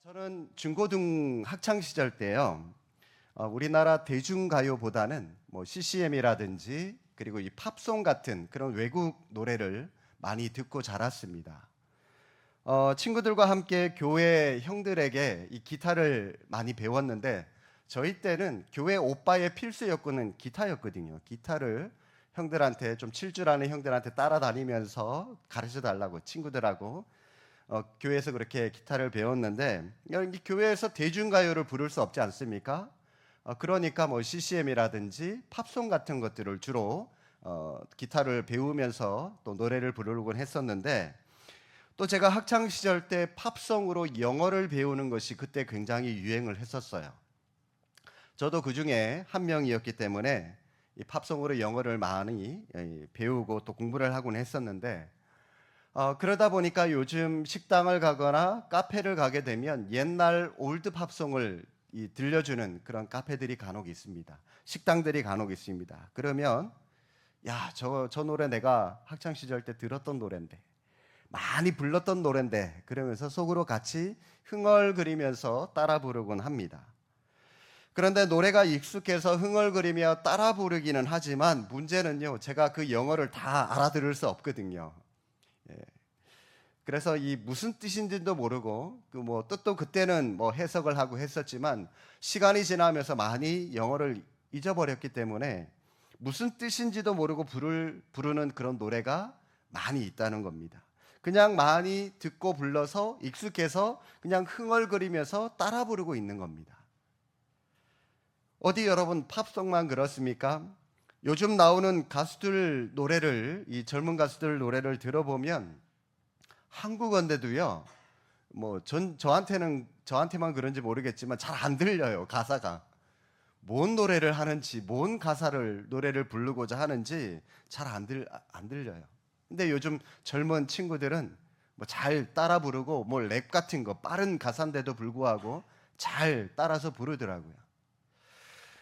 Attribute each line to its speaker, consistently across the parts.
Speaker 1: 저는 중고등 학창 시절 때요. 우리나라 대중가요보다는 뭐 CCM이라든지 그리고 이 팝송 같은 그런 외국 노래를 많이 듣고 자랐습니다. 친구들과 함께 교회 형들에게 이 기타를 많이 배웠는데 저희 때는 교회 오빠의 필수 여건은 기타였거든요. 기타를 형들한테 좀 칠 줄 아는 형들한테 따라다니면서 가르쳐 달라고 친구들하고 교회에서 그렇게 기타를 배웠는데 여기 교회에서 대중가요를 부를 수 없지 않습니까? 그러니까 뭐 CCM이라든지 팝송 같은 것들을 주로 기타를 배우면서 또 노래를 부르곤 했었는데 또 제가 학창 시절 때 팝송으로 영어를 배우는 것이 그때 굉장히 유행을 했었어요. 저도 그 중에 한 명이었기 때문에 이 팝송으로 영어를 많이 배우고 또 공부를 하곤 했었는데 그러다 보니까 요즘 식당을 가거나 카페를 가게 되면 옛날 올드 팝송을 들려주는 그런 카페들이 간혹 있습니다. 식당들이 간혹 있습니다. 그러면 야, 저 노래 내가 학창 시절 때 들었던 노래인데 많이 불렀던 노래인데 그러면서 속으로 같이 흥얼거리면서 따라 부르곤 합니다. 그런데 노래가 익숙해서 흥얼거리며 따라 부르기는 하지만 문제는요, 제가 그 영어를 다 알아들을 수 없거든요. 예. 그래서 이 무슨 뜻인지도 모르고 그 뭐 뜻도 그때는 뭐 해석을 하고 했었지만 시간이 지나면서 많이 영어를 잊어버렸기 때문에 무슨 뜻인지도 모르고 부르는 그런 노래가 많이 있다는 겁니다. 그냥 많이 듣고 불러서 익숙해서 그냥 흥얼거리면서 따라 부르고 있는 겁니다. 어디 여러분 팝송만 그렇습니까? 요즘 나오는 가수들 노래를 이 젊은 가수들 노래를 들어보면 한국어인데도요. 뭐 저한테만 그런지 모르겠지만 잘 안 들려요, 가사가. 뭔 노래를 하는지, 뭔 가사를 노래를 부르고자 하는지 잘 안 들려요. 근데 요즘 젊은 친구들은 뭐 잘 따라 부르고 뭐 랩 같은 거 빠른 가사인데도 불구하고 잘 따라서 부르더라고요.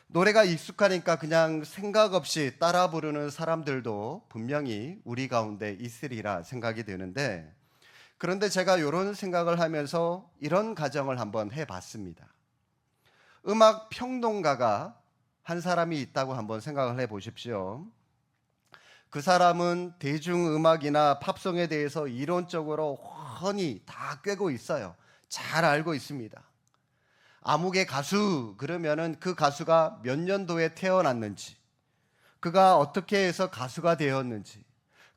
Speaker 1: 노래가 익숙하니까 그냥 생각 없이 따라 부르는 사람들도 분명히 우리 가운데 있으리라 생각이 드는데 그런데 제가 이런 생각을 하면서 이런 가정을 한번 해봤습니다. 음악 평론가가 한 사람이 있다고 한번 생각을 해보십시오. 그 사람은 대중음악이나 팝송에 대해서 이론적으로 훤히 다 꿰고 있어요. 잘 알고 있습니다. 아무개 가수 그러면은 그 가수가 몇 년도에 태어났는지, 그가 어떻게 해서 가수가 되었는지,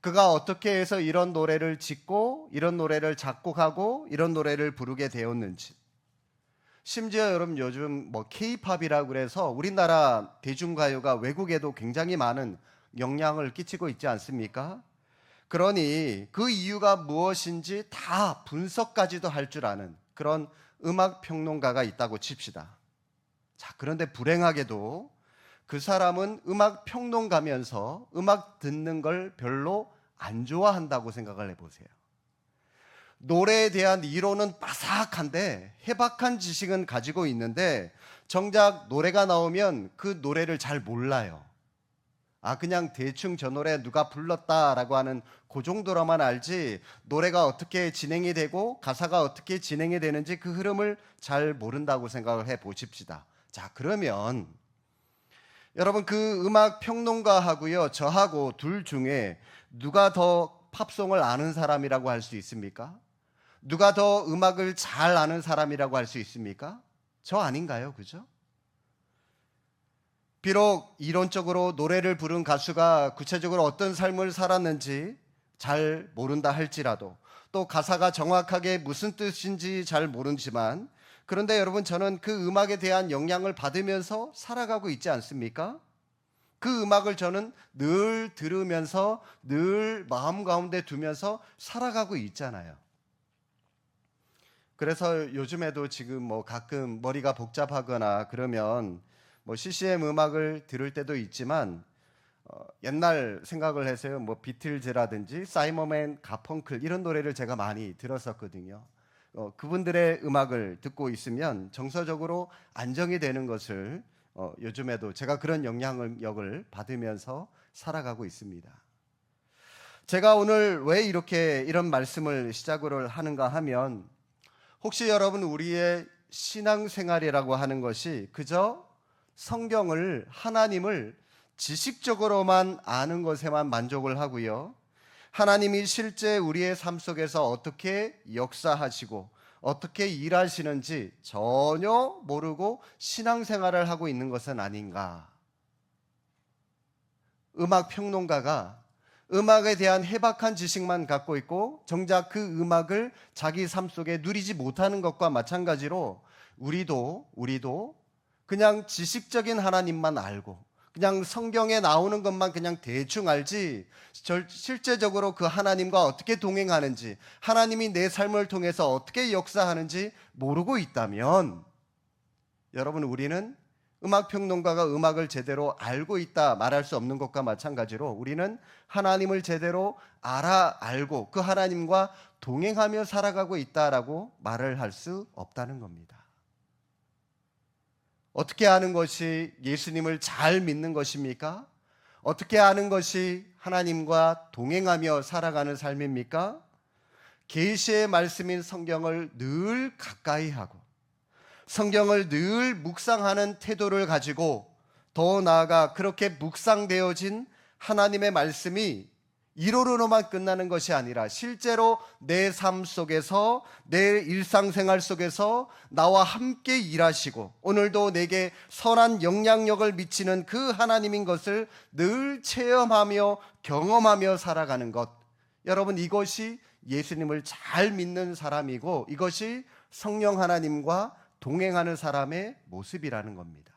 Speaker 1: 그가 어떻게 해서 이런 노래를 짓고 이런 노래를 작곡하고 이런 노래를 부르게 되었는지. 심지어 여러분 요즘 뭐 K-팝이라고 그래서 우리나라 대중가요가 외국에도 굉장히 많은 영향을 끼치고 있지 않습니까? 그러니 그 이유가 무엇인지 다 분석까지도 할 줄 아는 그런 음악 평론가가 있다고 칩시다. 자, 그런데 불행하게도 그 사람은 음악 평론가면서 음악 듣는 걸 별로 안 좋아한다고 생각을 해보세요. 노래에 대한 이론은 빠삭한데 해박한 지식은 가지고 있는데 정작 노래가 나오면 그 노래를 잘 몰라요. 그냥 대충 저 노래 누가 불렀다라고 하는 그 정도로만 알지 노래가 어떻게 진행이 되고 가사가 어떻게 진행이 되는지 그 흐름을 잘 모른다고 생각을 해 보십시다. 자, 그러면 여러분 그 음악 평론가하고요 저하고 둘 중에 누가 더 팝송을 아는 사람이라고 할 수 있습니까? 누가 더 음악을 잘 아는 사람이라고 할 수 있습니까? 저 아닌가요? 그죠? 비록 이론적으로 노래를 부른 가수가 구체적으로 어떤 삶을 살았는지 잘 모른다 할지라도 또 가사가 정확하게 무슨 뜻인지 잘 모르지만 그런데 여러분 저는 그 음악에 대한 영향을 받으면서 살아가고 있지 않습니까? 그 음악을 저는 늘 들으면서 늘 마음 가운데 두면서 살아가고 있잖아요. 그래서 요즘에도 지금 뭐 가끔 머리가 복잡하거나 그러면 뭐 CCM 음악을 들을 때도 있지만 옛날 생각을 해서요. 뭐 비틀즈라든지 사이먼 앤 가펑클 이런 노래를 제가 많이 들었었거든요. 그분들의 음악을 듣고 있으면 정서적으로 안정이 되는 것을 요즘에도 제가 그런 영향력을 받으면서 살아가고 있습니다. 제가 오늘 왜 이렇게 이런 말씀을 시작으로 하는가 하면 혹시 여러분 우리의 신앙생활이라고 하는 것이 그저 성경을 하나님을 지식적으로만 아는 것에만 만족을 하고요. 하나님이 실제 우리의 삶 속에서 어떻게 역사하시고 어떻게 일하시는지 전혀 모르고 신앙생활을 하고 있는 것은 아닌가. 음악 평론가가 음악에 대한 해박한 지식만 갖고 있고 정작 그 음악을 자기 삶 속에 누리지 못하는 것과 마찬가지로 우리도 그냥 지식적인 하나님만 알고 그냥 성경에 나오는 것만 그냥 대충 알지 실제적으로 그 하나님과 어떻게 동행하는지 하나님이 내 삶을 통해서 어떻게 역사하는지 모르고 있다면 여러분 우리는 음악평론가가 음악을 제대로 알고 있다 말할 수 없는 것과 마찬가지로 우리는 하나님을 제대로 알고 그 하나님과 동행하며 살아가고 있다라고 말을 할 수 없다는 겁니다. 어떻게 아는 것이 예수님을 잘 믿는 것입니까? 어떻게 아는 것이 하나님과 동행하며 살아가는 삶입니까? 계시의 말씀인 성경을 늘 가까이 하고 성경을 늘 묵상하는 태도를 가지고 더 나아가 그렇게 묵상되어진 하나님의 말씀이 이론으로만 끝나는 것이 아니라 실제로 내 삶 속에서 내 일상생활 속에서 나와 함께 일하시고 오늘도 내게 선한 영향력을 미치는 그 하나님인 것을 늘 체험하며 경험하며 살아가는 것. 여러분 이것이 예수님을 잘 믿는 사람이고 이것이 성령 하나님과 동행하는 사람의 모습이라는 겁니다.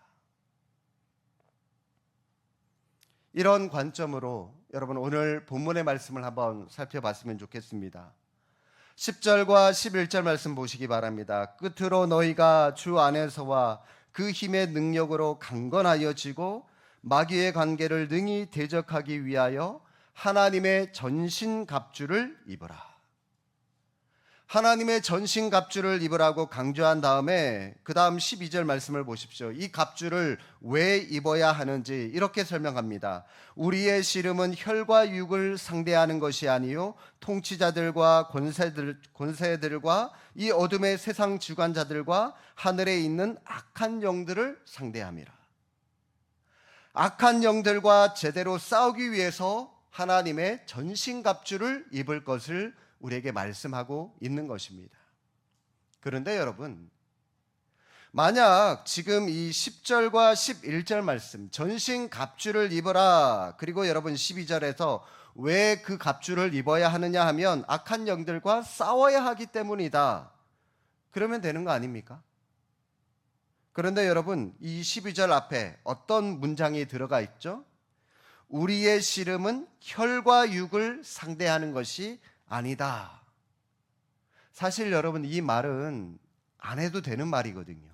Speaker 1: 이런 관점으로 여러분 오늘 본문의 말씀을 한번 살펴봤으면 좋겠습니다. 10절과 11절 말씀 보시기 바랍니다. 끝으로 너희가 주 안에서와 그 힘의 능력으로 강건하여지고 마귀의 관계를 능히 대적하기 위하여 하나님의 전신갑주를 입으라. 하나님의 전신갑주를 입으라고 강조한 다음에 그 다음 12절 말씀을 보십시오. 이 갑주를 왜 입어야 하는지 이렇게 설명합니다. 우리의 씨름은 혈과 육을 상대하는 것이 아니요 통치자들과 권세들과 이 어둠의 세상 주관자들과 하늘에 있는 악한 영들을 상대함이라. 악한 영들과 제대로 싸우기 위해서 하나님의 전신갑주를 입을 것을 우리에게 말씀하고 있는 것입니다. 그런데 여러분, 만약 지금 이 10절과 11절 말씀 전신 갑주를 입어라 그리고 여러분 12절에서 왜 그 갑주를 입어야 하느냐 하면 악한 영들과 싸워야 하기 때문이다. 그러면 되는 거 아닙니까? 그런데 여러분 이 12절 앞에 어떤 문장이 들어가 있죠? 우리의 씨름은 혈과 육을 상대하는 것이 아니다. 사실 여러분 이 말은 안 해도 되는 말이거든요.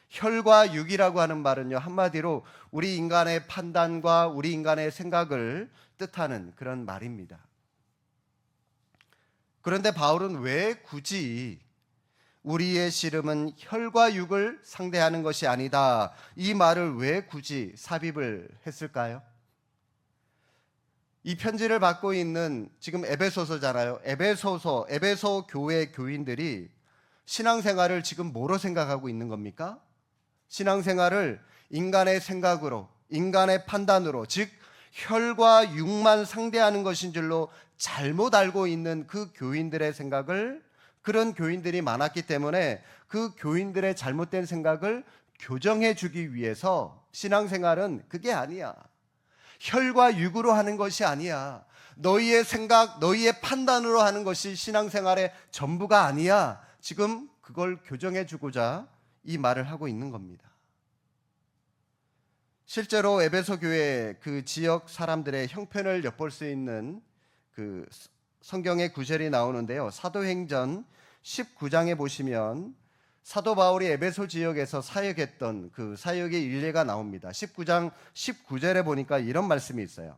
Speaker 1: 혈과 육이라고 하는 말은요 한마디로 우리 인간의 판단과 우리 인간의 생각을 뜻하는 그런 말입니다. 그런데 바울은 왜 굳이 우리의 씨름은 혈과 육을 상대하는 것이 아니다 이 말을 왜 굳이 삽입을 했을까요? 이 편지를 받고 있는 지금 에베소서잖아요. 에베소 교회 교인들이 신앙생활을 지금 뭐로 생각하고 있는 겁니까? 신앙생활을 인간의 생각으로, 인간의 판단으로, 즉 혈과 육만 상대하는 것인 줄로 잘못 알고 있는 그 교인들의 생각을 그런 교인들이 많았기 때문에 그 교인들의 잘못된 생각을 교정해 주기 위해서 신앙생활은 그게 아니야. 혈과 육으로 하는 것이 아니야. 너희의 생각, 너희의 판단으로 하는 것이 신앙생활의 전부가 아니야. 지금 그걸 교정해 주고자 이 말을 하고 있는 겁니다. 실제로 에베소 교회 그 지역 사람들의 형편을 엿볼 수 있는 그 성경의 구절이 나오는데요. 사도행전 19장에 보시면 사도 바울이 에베소 지역에서 사역했던 그 사역의 일례가 나옵니다. 19장 19절에 보니까 이런 말씀이 있어요.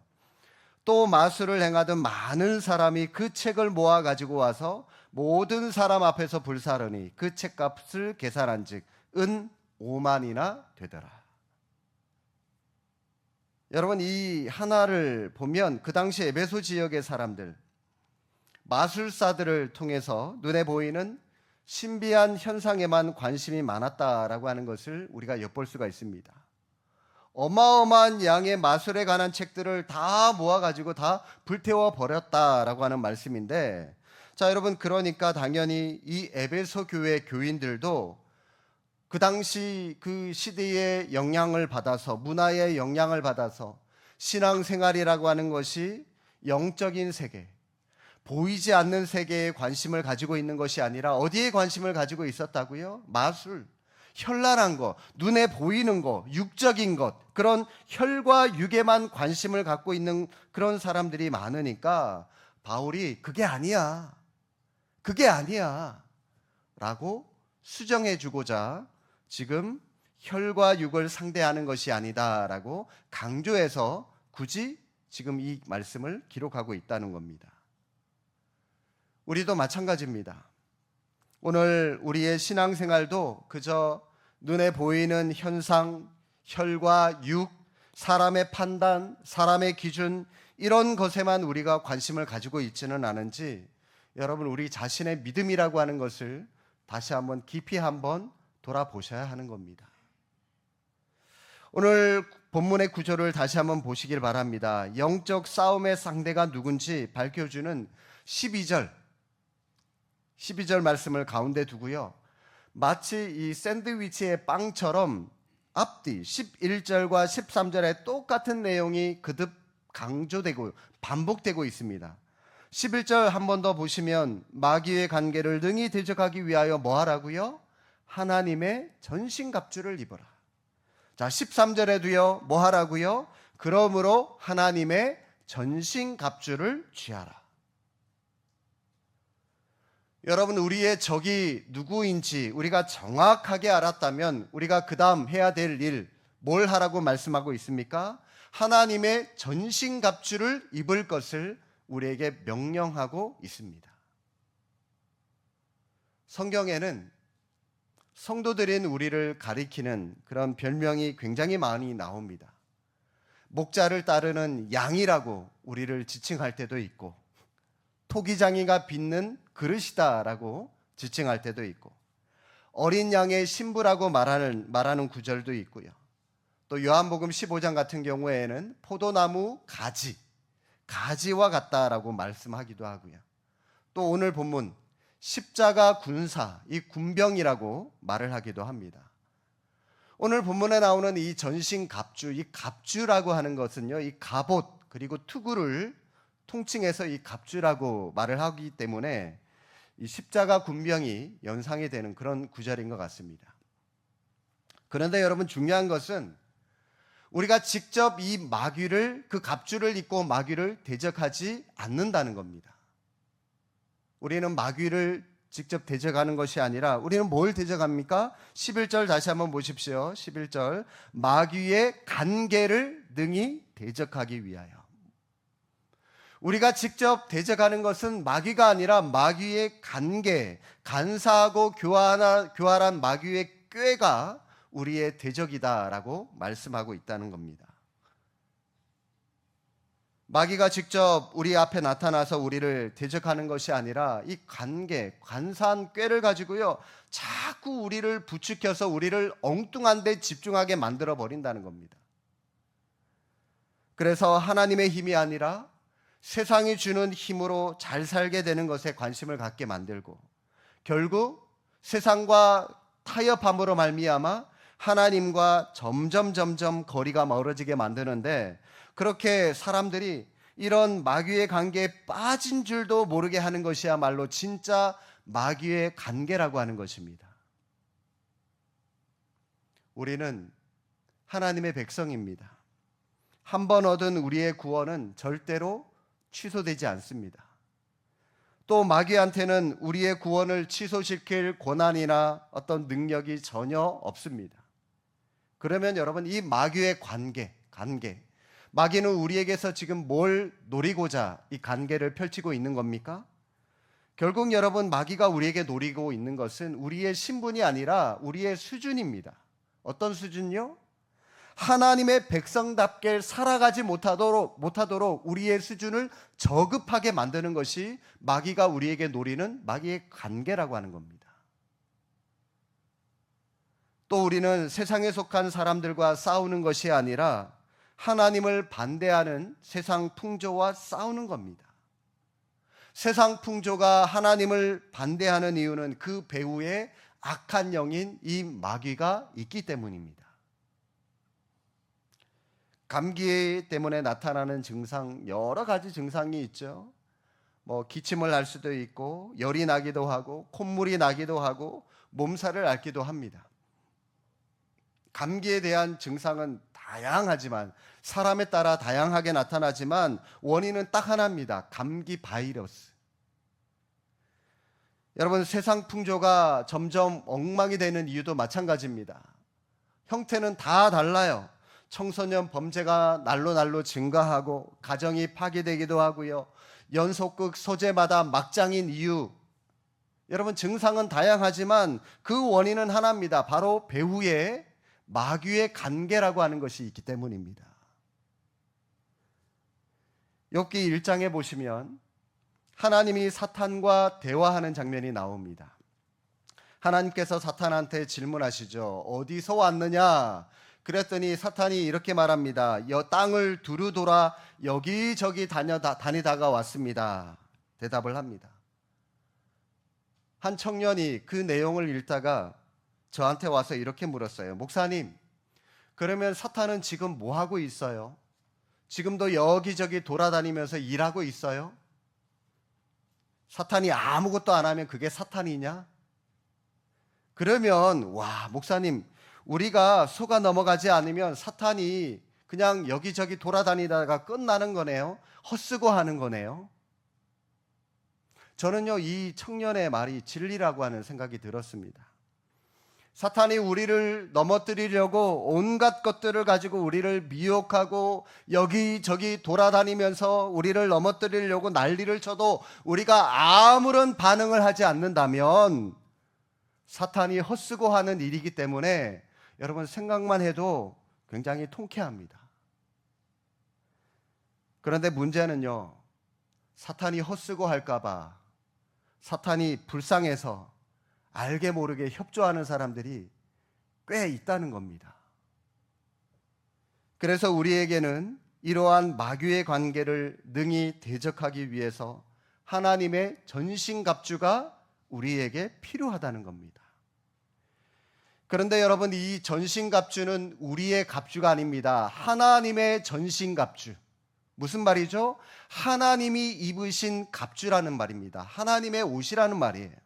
Speaker 1: 또 마술을 행하던 많은 사람이 그 책을 모아 가지고 와서 모든 사람 앞에서 불사르니 그 책값을 계산한즉 은 5만이나 되더라. 여러분 이 하나를 보면 그 당시 에베소 지역의 사람들 마술사들을 통해서 눈에 보이는 신비한 현상에만 관심이 많았다라고 하는 것을 우리가 엿볼 수가 있습니다. 어마어마한 양의 마술에 관한 책들을 다 모아가지고 다 불태워 버렸다라고 하는 말씀인데, 자 여러분, 그러니까 당연히 이 에베소 교회 교인들도 그 당시 그 시대의 영향을 받아서, 문화의 영향을 받아서 신앙생활이라고 하는 것이 영적인 세계, 보이지 않는 세계에 관심을 가지고 있는 것이 아니라 어디에 관심을 가지고 있었다고요? 마술, 현란한 것, 눈에 보이는 것, 육적인 것, 그런 혈과 육에만 관심을 갖고 있는 그런 사람들이 많으니까 바울이 그게 아니야 라고 수정해 주고자 지금 혈과 육을 상대하는 것이 아니다라고 강조해서 굳이 지금 이 말씀을 기록하고 있다는 겁니다. 우리도 마찬가지입니다. 오늘 우리의 신앙생활도 그저 눈에 보이는 현상, 혈과 육, 사람의 판단, 사람의 기준, 이런 것에만 우리가 관심을 가지고 있지는 않은지, 여러분 우리 자신의 믿음이라고 하는 것을 다시 한번 깊이 한번 돌아보셔야 하는 겁니다. 오늘 본문의 구절을 다시 한번 보시길 바랍니다. 영적 싸움의 상대가 누군지 밝혀주는 12절 말씀을 가운데 두고요. 마치 이 샌드위치의 빵처럼 앞뒤 11절과 13절에 똑같은 내용이 거듭 강조되고 반복되고 있습니다. 11절 한 번 더 보시면 마귀의 관계를 능히 대적하기 위하여 뭐 하라고요? 하나님의 전신갑주를 입어라. 자, 13절에도요. 뭐 하라고요? 그러므로 하나님의 전신갑주를 취하라. 여러분, 우리의 적이 누구인지 우리가 정확하게 알았다면 우리가 그 다음 해야 될 일, 뭘 하라고 말씀하고 있습니까? 하나님의 전신갑주를 입을 것을 우리에게 명령하고 있습니다. 성경에는 성도들인 우리를 가리키는 그런 별명이 굉장히 많이 나옵니다. 목자를 따르는 양이라고 우리를 지칭할 때도 있고, 토기장이가 빚는 그릇이다라고 지칭할 때도 있고, 어린 양의 신부라고 말하는 구절도 있고요. 또 요한복음 15장 같은 경우에는 포도나무 가지와 같다라고 말씀하기도 하고요. 또 오늘 본문 십자가 군사, 이 군병이라고 말을 하기도 합니다. 오늘 본문에 나오는 이 전신갑주, 이 갑주라고 하는 것은요, 이 갑옷 그리고 투구를 통칭해서 이 갑주라고 말을 하기 때문에 이 십자가 군병이 연상이 되는 그런 구절인 것 같습니다. 그런데 여러분, 중요한 것은 우리가 직접 이 마귀를, 그 갑주를 입고 마귀를 대적하지 않는다는 겁니다. 우리는 마귀를 직접 대적하는 것이 아니라 우리는 뭘 대적합니까? 11절 다시 한번 보십시오. 11절 마귀의 간계를 능히 대적하기 위하여. 우리가 직접 대적하는 것은 마귀가 아니라 마귀의 간계, 간사하고 교활한 마귀의 꾀가 우리의 대적이다라고 말씀하고 있다는 겁니다. 마귀가 직접 우리 앞에 나타나서 우리를 대적하는 것이 아니라 이 관계, 간사한 꾀를 가지고요, 자꾸 우리를 부추겨서 우리를 엉뚱한 데 집중하게 만들어 버린다는 겁니다. 그래서 하나님의 힘이 아니라 세상이 주는 힘으로 잘 살게 되는 것에 관심을 갖게 만들고, 결국 세상과 타협함으로 말미암아 하나님과 점점 거리가 멀어지게 만드는데, 그렇게 사람들이 이런 마귀의 관계에 빠진 줄도 모르게 하는 것이야말로 진짜 마귀의 관계라고 하는 것입니다. 우리는 하나님의 백성입니다. 한 번 얻은 우리의 구원은 절대로 취소되지 않습니다. 또 마귀한테는 우리의 구원을 취소시킬 권한이나 어떤 능력이 전혀 없습니다. 그러면 여러분, 이 마귀의 관계, 마귀는 우리에게서 지금 뭘 노리고자 이 관계를 펼치고 있는 겁니까? 결국 여러분, 마귀가 우리에게 노리고 있는 것은 우리의 신분이 아니라 우리의 수준입니다. 어떤 수준요? 하나님의 백성답게 살아가지 못하도록 우리의 수준을 저급하게 만드는 것이 마귀가 우리에게 노리는 마귀의 관계라고 하는 겁니다. 또 우리는 세상에 속한 사람들과 싸우는 것이 아니라 하나님을 반대하는 세상 풍조와 싸우는 겁니다. 세상 풍조가 하나님을 반대하는 이유는 그 배후에 악한 영인 이 마귀가 있기 때문입니다. 감기 때문에 나타나는 증상, 여러 가지 증상이 있죠. 기침을 할 수도 있고, 열이 나기도 하고, 콧물이 나기도 하고, 몸살을 앓기도 합니다. 감기에 대한 증상은 다양하지만, 사람에 따라 다양하게 나타나지만 원인은 딱 하나입니다. 감기 바이러스. 여러분, 세상 풍조가 점점 엉망이 되는 이유도 마찬가지입니다. 형태는 다 달라요. 청소년 범죄가 날로 증가하고 가정이 파괴되기도 하고요. 연속극 소재마다 막장인 이유. 여러분, 증상은 다양하지만 그 원인은 하나입니다. 바로 배후에 마귀의 관계라고 하는 것이 있기 때문입니다. 욥기 1장에 보시면 하나님이 사탄과 대화하는 장면이 나옵니다. 하나님께서 사탄한테 질문하시죠. 어디서 왔느냐? 그랬더니 사탄이 이렇게 말합니다. 땅을 두루 돌아 여기저기 다니다가 왔습니다. 대답을 합니다. 한 청년이 그 내용을 읽다가 저한테 와서 이렇게 물었어요. 목사님, 그러면 사탄은 지금 뭐 하고 있어요? 지금도 여기저기 돌아다니면서 일하고 있어요? 사탄이 아무것도 안 하면 그게 사탄이냐? 그러면 목사님, 우리가 속아 넘어가지 않으면 사탄이 그냥 여기저기 돌아다니다가 끝나는 거네요. 헛쓰고 하는 거네요. 저는요, 이 청년의 말이 진리라고 하는 생각이 들었습니다. 사탄이 우리를 넘어뜨리려고 온갖 것들을 가지고 우리를 미혹하고 여기저기 돌아다니면서 우리를 넘어뜨리려고 난리를 쳐도 우리가 아무런 반응을 하지 않는다면 사탄이 헛쓰고 하는 일이기 때문에 여러분, 생각만 해도 굉장히 통쾌합니다. 그런데 문제는요, 사탄이 헛쓰고 할까봐 사탄이 불쌍해서 알게 모르게 협조하는 사람들이 꽤 있다는 겁니다. 그래서 우리에게는 이러한 마귀의 관계를 능히 대적하기 위해서 하나님의 전신갑주가 우리에게 필요하다는 겁니다. 그런데 여러분, 이 전신갑주는 우리의 갑주가 아닙니다. 하나님의 전신갑주. 무슨 말이죠? 하나님이 입으신 갑주라는 말입니다. 하나님의 옷이라는 말이에요.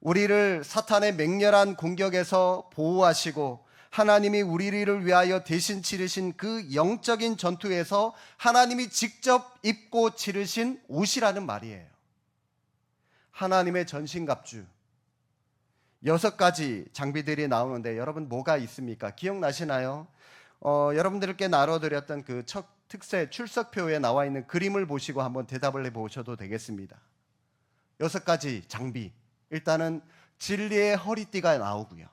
Speaker 1: 우리를 사탄의 맹렬한 공격에서 보호하시고 하나님이 우리를 위하여 대신 치르신 그 영적인 전투에서 하나님이 직접 입고 치르신 옷이라는 말이에요. 하나님의 전신갑주. 6가지 장비들이 나오는데 여러분, 뭐가 있습니까? 기억나시나요? 여러분들께 나눠드렸던 그 첫 특세 출석표에 나와 있는 그림을 보시고 한번 대답을 해보셔도 되겠습니다. 6가지 장비. 일단은 진리의 허리띠가 나오고요.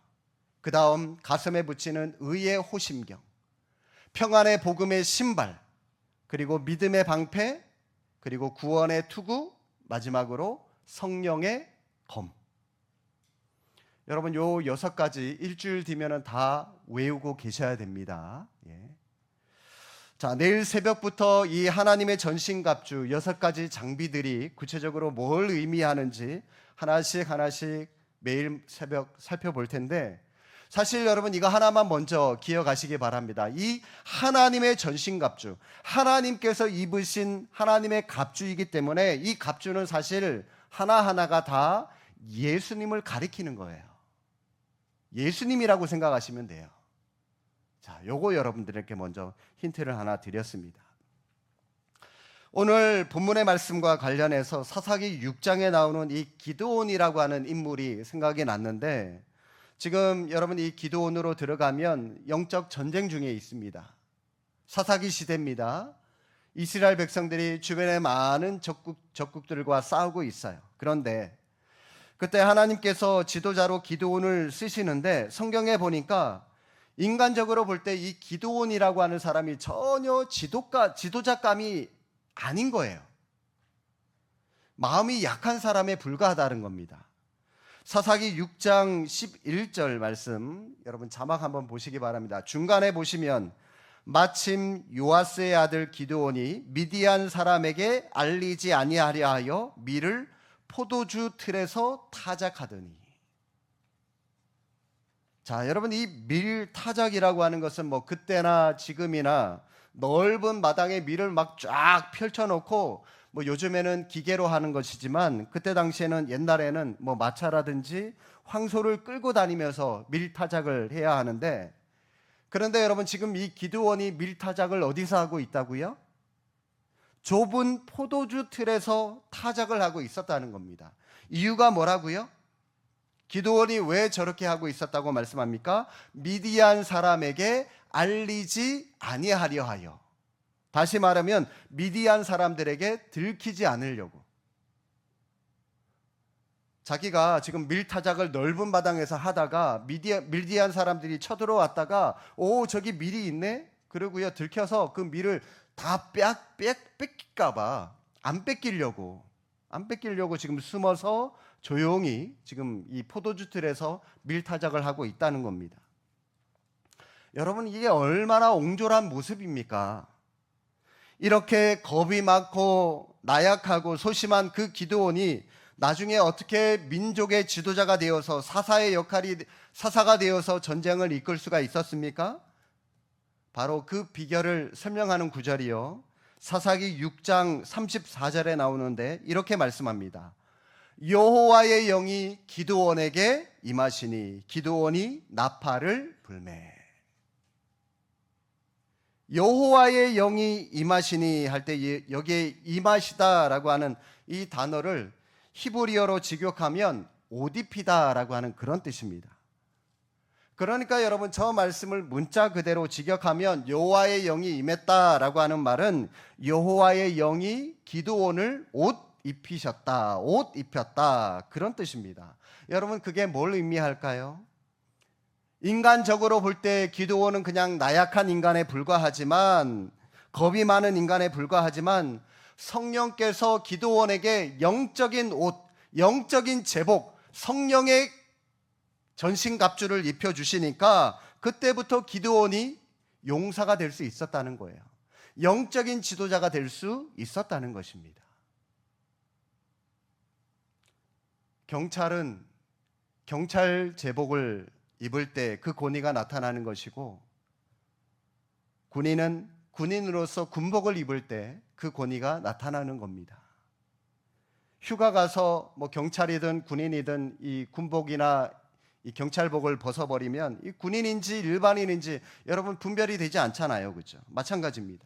Speaker 1: 그 다음 가슴에 붙이는 의의 호심경, 평안의 복음의 신발, 그리고 믿음의 방패, 그리고 구원의 투구, 마지막으로 성령의 검. 여러분, 요 6가지 일주일 뒤면은 다 외우고 계셔야 됩니다. 자, 내일 새벽부터 이 하나님의 전신갑주 6가지 장비들이 구체적으로 뭘 의미하는지 하나씩 매일 새벽 살펴볼 텐데, 사실 여러분, 이거 하나만 먼저 기억하시기 바랍니다. 이 하나님의 전신갑주, 하나님께서 입으신 하나님의 갑주이기 때문에 이 갑주는 사실 하나하나가 다 예수님을 가리키는 거예요. 예수님이라고 생각하시면 돼요. 자, 요거 여러분들에게 먼저 힌트를 하나 드렸습니다. 오늘 본문의 말씀과 관련해서 사사기 6장에 나오는 이 기드온이라고 하는 인물이 생각이 났는데, 지금 여러분, 이 기드온으로 들어가면 영적 전쟁 중에 있습니다. 사사기 시대입니다. 이스라엘 백성들이 주변에 많은 적국들과 싸우고 있어요. 그런데 그때 하나님께서 지도자로 기드온을 쓰시는데, 성경에 보니까 인간적으로 볼 때 이 기드온이라고 하는 사람이 전혀 지도자감이 아닌 거예요. 마음이 약한 사람에 불과하다는 겁니다. 사사기 6장 11절 말씀 여러분 자막 한번 보시기 바랍니다. 중간에 보시면 마침 요아스의 아들 기드온이 미디안 사람에게 알리지 아니하려 하여 밀을 포도주 틀에서 타작하더니. 자, 여러분 이 밀 타작이라고 하는 것은 뭐 그때나 지금이나 넓은 마당에 밀을 막 쫙 펼쳐놓고 뭐 요즘에는 기계로 하는 것이지만 그때 당시에는 옛날에는 뭐 마차라든지 황소를 끌고 다니면서 밀 타작을 해야 하는데, 그런데 여러분 지금 이 기드온이 밀 타작을 어디서 하고 있다고요? 좁은 포도주 틀에서 타작을 하고 있었다는 겁니다. 이유가 뭐라고요? 기드온이 왜 저렇게 하고 있었다고 말씀합니까? 미디안 사람에게 알리지 아니하려 하여. 다시 말하면 미디안 사람들에게 들키지 않으려고. 자기가 지금 밀타작을 넓은 마당에서 하다가 미디안 사람들이 쳐들어왔다가 오 저기 밀이 있네? 그러고요 들켜서 그 밀을 다 뺏길까 봐 안 뺏기려고 지금 숨어서 조용히 지금 이 포도주 틀에서 밀타작을 하고 있다는 겁니다. 여러분 이게 얼마나 옹졸한 모습입니까? 이렇게 겁이 많고 나약하고 소심한 그 기드온이 나중에 어떻게 민족의 지도자가 되어서 사사가 되어서 전쟁을 이끌 수가 있었습니까? 바로 그 비결을 설명하는 구절이요, 사사기 6장 34절에 나오는데 이렇게 말씀합니다. 여호와의 영이 기드온에게 임하시니 기드온이 나팔을 불매. 여호와의 영이 임하시니 할 때 여기에 임하시다라고 하는 이 단어를 히브리어로 직역하면 옷 입히다라고 하는 그런 뜻입니다. 그러니까 여러분 저 말씀을 문자 그대로 직역하면 여호와의 영이 임했다라고 하는 말은 여호와의 영이 기드온을 옷 입히셨다, 옷 입혔다, 그런 뜻입니다. 여러분 그게 뭘 의미할까요? 인간적으로 볼 때 기드온은 그냥 나약한 인간에 불과하지만, 겁이 많은 인간에 불과하지만 성령께서 기드온에게 영적인 옷, 영적인 제복, 성령의 전신갑주를 입혀주시니까 그때부터 기드온이 용사가 될 수 있었다는 거예요. 영적인 지도자가 될 수 있었다는 것입니다. 경찰은 경찰 제복을 입을 때 그 권위가 나타나는 것이고, 군인은 군인으로서 군복을 입을 때 그 권위가 나타나는 겁니다. 휴가 가서 뭐 경찰이든 군인이든 이 군복이나 이 경찰복을 벗어버리면 이 군인인지 일반인인지 여러분 분별이 되지 않잖아요, 그렇죠? 마찬가지입니다.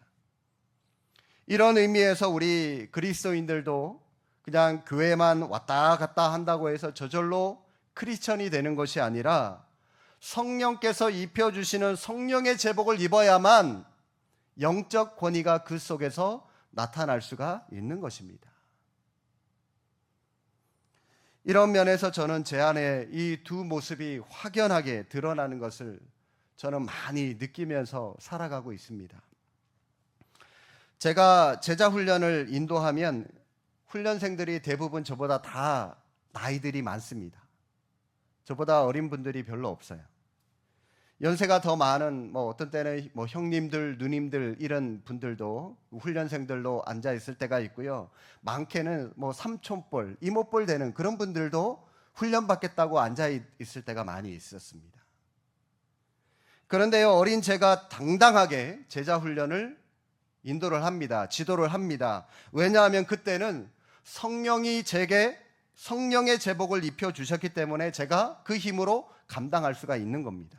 Speaker 1: 이런 의미에서 우리 그리스도인들도 그냥 교회만 왔다 갔다 한다고 해서 저절로 크리스천이 되는 것이 아니라 성령께서 입혀주시는 성령의 제복을 입어야만 영적 권위가 그 속에서 나타날 수가 있는 것입니다. 이런 면에서 저는 제 안에 이 두 모습이 확연하게 드러나는 것을 저는 많이 느끼면서 살아가고 있습니다. 제가 제자 훈련을 인도하면 훈련생들이 대부분 저보다 다 나이들이 많습니다. 저보다 어린 분들이 별로 없어요. 연세가 더 많은 뭐 어떤 때는 뭐 형님들, 누님들 이런 분들도 훈련생들로 앉아 있을 때가 있고요. 많게는 뭐 삼촌뻘, 이모뻘 되는 그런 분들도 훈련 받겠다고 앉아 있을 때가 많이 있었습니다. 그런데요, 어린 제가 당당하게 제자 훈련을 인도를 합니다. 지도를 합니다. 왜냐하면 그때는 성령이 제게 성령의 제복을 입혀 주셨기 때문에 제가 그 힘으로 감당할 수가 있는 겁니다.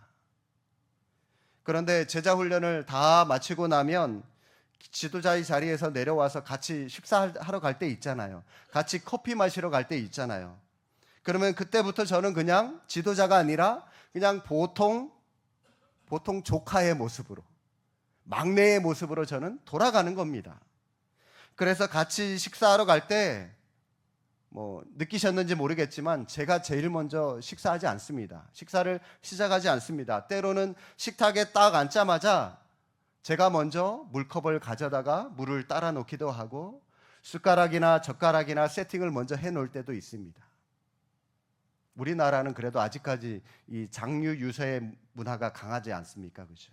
Speaker 1: 그런데 제자 훈련을 다 마치고 나면 지도자의 자리에서 내려와서 같이 식사하러 갈 때 있잖아요. 같이 커피 마시러 갈 때 있잖아요. 그러면 그때부터 저는 그냥 지도자가 아니라 그냥 보통 조카의 모습으로, 막내의 모습으로 저는 돌아가는 겁니다. 그래서 같이 식사하러 갈 때 뭐 느끼셨는지 모르겠지만 제가 제일 먼저 식사하지 않습니다. 식사를 시작하지 않습니다. 때로는 식탁에 딱 앉자마자 제가 먼저 물컵을 가져다가 물을 따라 놓기도 하고 숟가락이나 젓가락이나 세팅을 먼저 해 놓을 때도 있습니다. 우리나라는 그래도 아직까지 이 장유 유서의 문화가 강하지 않습니까? 그죠?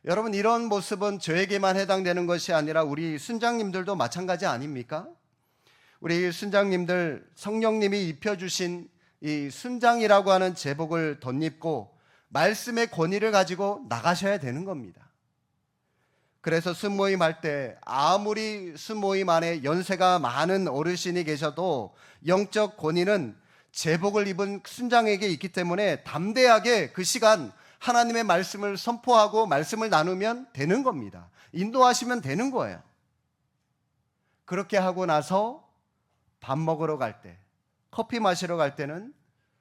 Speaker 1: 여러분, 이런 모습은 저에게만 해당되는 것이 아니라 우리 순장님들도 마찬가지 아닙니까? 우리 순장님들, 성령님이 입혀주신 이 순장이라고 하는 제복을 덧입고 말씀의 권위를 가지고 나가셔야 되는 겁니다. 그래서 순모임 할 때 아무리 순모임 안에 연세가 많은 어르신이 계셔도 영적 권위는 제복을 입은 순장에게 있기 때문에 담대하게 그 시간 하나님의 말씀을 선포하고 말씀을 나누면 되는 겁니다. 인도하시면 되는 거예요. 그렇게 하고 나서 밥 먹으러 갈 때, 커피 마시러 갈 때는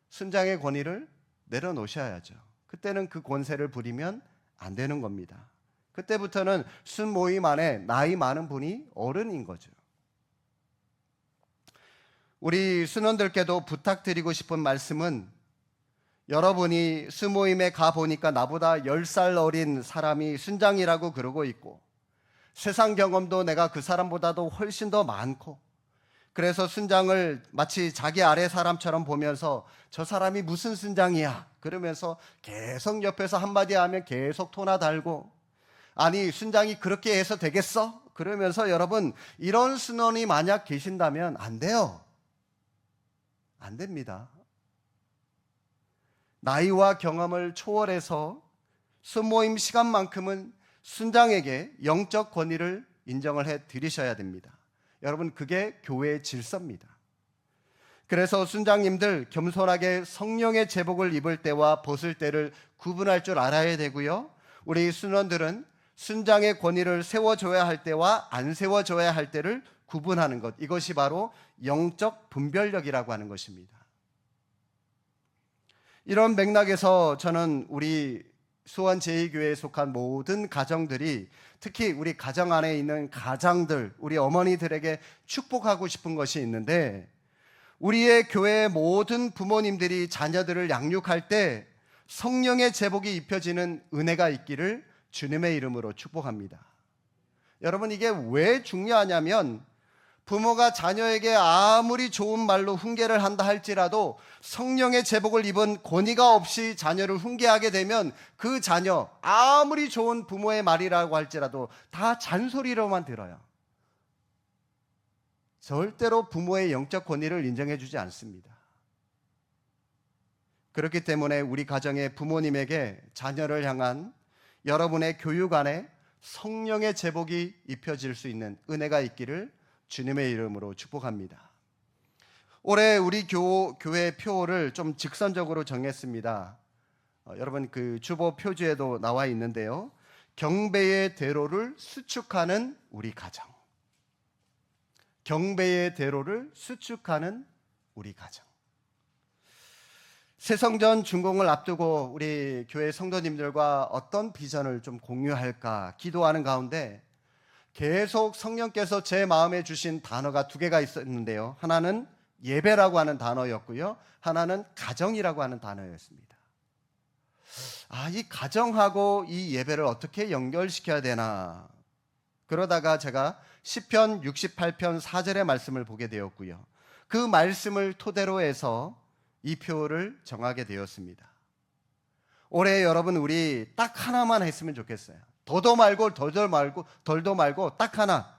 Speaker 1: 순장의 권위를 내려놓으셔야죠. 그때는 그 권세를 부리면 안 되는 겁니다. 그때부터는 순모임 안에 나이 많은 분이 어른인 거죠. 우리 순원들께도 부탁드리고 싶은 말씀은, 여러분이 순모임에 가보니까 나보다 10살 어린 사람이 순장이라고 그러고 있고 세상 경험도 내가 그 사람보다도 훨씬 더 많고, 그래서 순장을 마치 자기 아래 사람처럼 보면서 저 사람이 무슨 순장이야 그러면서 계속 옆에서 한마디 하면 계속 토나 달고, 아니 순장이 그렇게 해서 되겠어? 그러면서 여러분, 이런 순원이 만약 계신다면 안 돼요. 안 됩니다. 나이와 경험을 초월해서 순모임 시간만큼은 순장에게 영적 권위를 인정을 해 드리셔야 됩니다. 여러분, 그게 교회의 질서입니다. 그래서 순장님들 겸손하게 성령의 제복을 입을 때와 벗을 때를 구분할 줄 알아야 되고요. 우리 순원들은 순장의 권위를 세워줘야 할 때와 안 세워줘야 할 때를 구분하는 것, 이것이 바로 영적 분별력이라고 하는 것입니다. 이런 맥락에서 저는 우리 수원 제2교회에 속한 모든 가정들이, 특히 우리 가정 안에 있는 가장들, 우리 어머니들에게 축복하고 싶은 것이 있는데, 우리의 교회의 모든 부모님들이 자녀들을 양육할 때 성령의 제복이 입혀지는 은혜가 있기를 주님의 이름으로 축복합니다. 여러분, 이게 왜 중요하냐면, 부모가 자녀에게 아무리 좋은 말로 훈계를 한다 할지라도 성령의 제복을 입은 권위가 없이 자녀를 훈계하게 되면 그 자녀, 아무리 좋은 부모의 말이라고 할지라도 다 잔소리로만 들어요. 절대로 부모의 영적 권위를 인정해 주지 않습니다. 그렇기 때문에 우리 가정의 부모님에게 자녀를 향한 여러분의 교육 안에 성령의 제복이 입혀질 수 있는 은혜가 있기를 주님의 이름으로 축복합니다. 올해 우리 교회 표를 좀 직선적으로 정했습니다. 여러분, 그 주보 표지에도 나와 있는데요. 경배의 대로를 수축하는 우리 가정. 경배의 대로를 수축하는 우리 가정. 새성전 준공을 앞두고 우리 교회 성도님들과 어떤 비전을 좀 공유할까 기도하는 가운데 계속 성령께서 제 마음에 주신 단어가 두 개가 있었는데요. 하나는 예배라고 하는 단어였고요. 하나는 가정이라고 하는 단어였습니다. 이 가정하고 이 예배를 어떻게 연결시켜야 되나. 그러다가 제가 시편 68편 4절의 말씀을 보게 되었고요. 그 말씀을 토대로 해서 이 표를 정하게 되었습니다. 올해 여러분, 우리 딱 하나만 했으면 좋겠어요. 더도 말고 덜도 말고 딱 하나.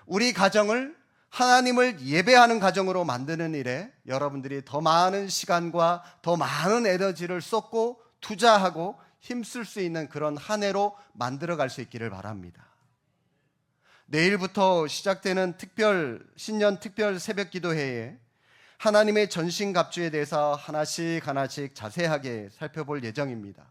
Speaker 1: 우리 가정을 하나님을 예배하는 가정으로 만드는 일에 여러분들이 더 많은 시간과 더 많은 에너지를 쏟고 투자하고 힘쓸 수 있는 그런 한 해로 만들어갈 수 있기를 바랍니다. 내일부터 시작되는 신년 특별 새벽 기도회에 하나님의 전신갑주에 대해서 하나씩 자세하게 살펴볼 예정입니다.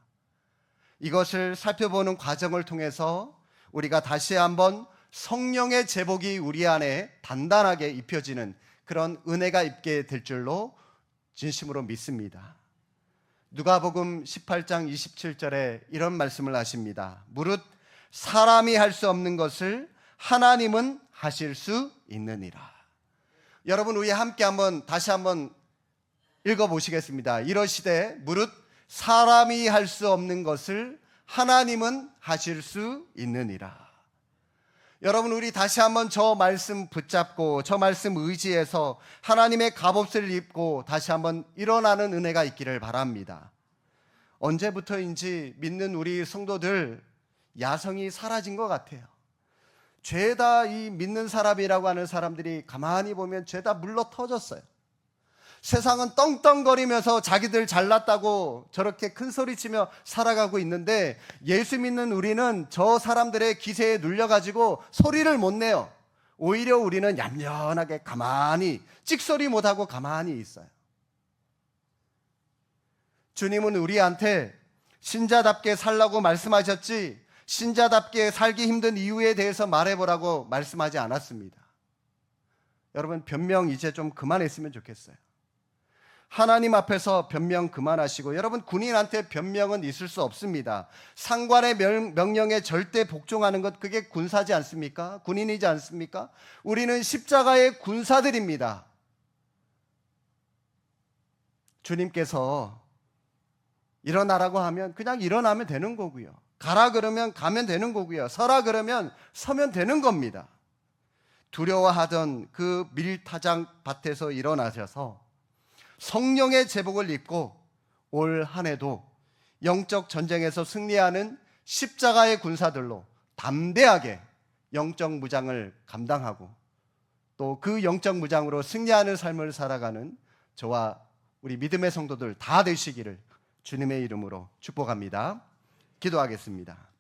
Speaker 1: 이것을 살펴보는 과정을 통해서 우리가 다시 한번 성령의 제복이 우리 안에 단단하게 입혀지는 그런 은혜가 있게 될 줄로 진심으로 믿습니다. 누가복음 18장 27절에 이런 말씀을 하십니다. 무릇 사람이 할 수 없는 것을 하나님은 하실 수 있느니라. 여러분, 우리 함께 다시 한번 읽어보시겠습니다. 이러시되 무릇 사람이 할 수 없는 것을 하나님은 하실 수 있느니라. 여러분, 우리 다시 한번 저 말씀 붙잡고 저 말씀 의지해서 하나님의 갑옷을 입고 다시 한번 일어나는 은혜가 있기를 바랍니다. 언제부터인지 믿는 우리 성도들 야성이 사라진 것 같아요. 죄다 이 믿는 사람이라고 하는 사람들이 가만히 보면 죄다 물러 터졌어요. 세상은 떵떵거리면서 자기들 잘났다고 저렇게 큰 소리치며 살아가고 있는데 예수 믿는 우리는 저 사람들의 기세에 눌려가지고 소리를 못 내요. 오히려 우리는 얌전하게 가만히 찍소리 못하고 가만히 있어요. 주님은 우리한테 신자답게 살라고 말씀하셨지 신자답게 살기 힘든 이유에 대해서 말해보라고 말씀하지 않았습니다. 여러분, 변명 이제 좀 그만했으면 좋겠어요. 하나님 앞에서 변명 그만하시고, 여러분, 군인한테 변명은 있을 수 없습니다. 상관의 명령에 절대 복종하는 것, 그게 군사지 않습니까? 군인이지 않습니까? 우리는 십자가의 군사들입니다. 주님께서 일어나라고 하면 그냥 일어나면 되는 거고요. 가라 그러면 가면 되는 거고요. 서라 그러면 서면 되는 겁니다. 두려워하던 그 밀타장 밭에서 일어나셔서 성령의 제복을 입고 올 한 해도 영적 전쟁에서 승리하는 십자가의 군사들로 담대하게 영적 무장을 감당하고 또 그 영적 무장으로 승리하는 삶을 살아가는 저와 우리 믿음의 성도들 다 되시기를 주님의 이름으로 축복합니다. 기도하겠습니다.